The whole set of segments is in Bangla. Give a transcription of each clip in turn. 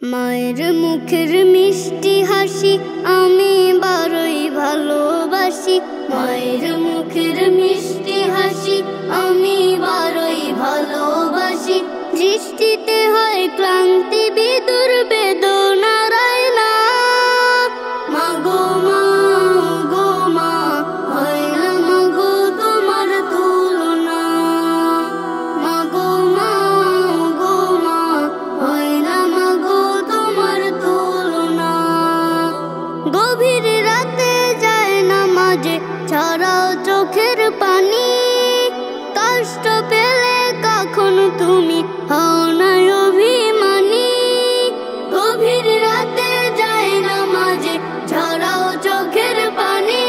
মায়ের মুখের মিষ্টি হাসি আমি বড়ই ভালোবাসি। মায়ের মুখের মিষ্টি হাসি আমি বড়ই ভালোবাসি। দৃষ্টিতে হয় ক্লান্তি বিদুর বেদনারায় না। মাগো মা গো মা হয় না মাগো তোমার তুলনা। মাগো মা গো মা হয় না মাগো তোমার তুলনা। গভীর রাতে যায় না মাঝে ছড়াও চোখের পানি। কষ্ট পেলে কখন তুমি হও না অভিমানী। গভীর রাতে যায় না মাঝে ছড়াও চোখের পানি।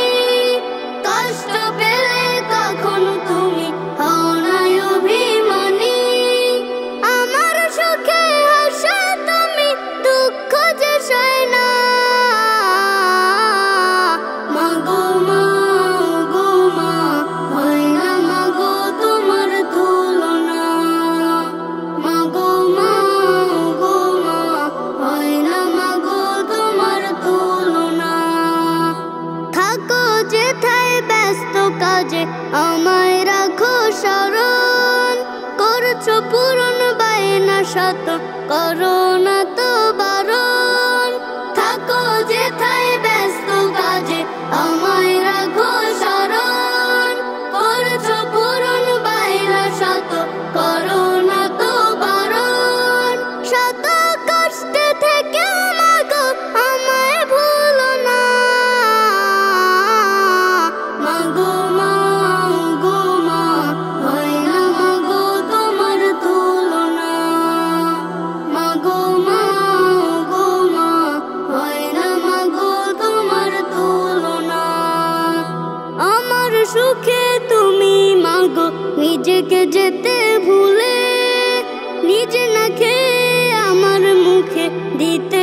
কষ্ট পেলে কখন তুমি হও না অভিমানী। আমার সুখে হাসে তুমি দুঃখ যে সয় না। মাগো মা গো মা হয় না মাগো তোমার তুলনা। মাগো মা গো মা হয় না মাগো তোমার তুলনা। থাকো যেথায় ব্যস্ত কাজে আমায় রাখো স্মরণ। করছো পূরণ বায়না শত করো না তো বারণ। থাকো যেথায় ব্যস্ত কাজে আমায় রাখো স্মরণ। করছো পূরণ বায়না শত করো না তো বারণ। শত কষ্টে থেকে মাগো আমায় ভুলো না। মাগো মা গো মা হয় না মাগো তোমার তুলনা। মাগো মা গো মা হয় না মাগো তোমার তুলনা। আমার সুখে তুমি মাগো নিজেকে যেতে ভুলে। নিজে না খেয়ে আমার মুখে দিতে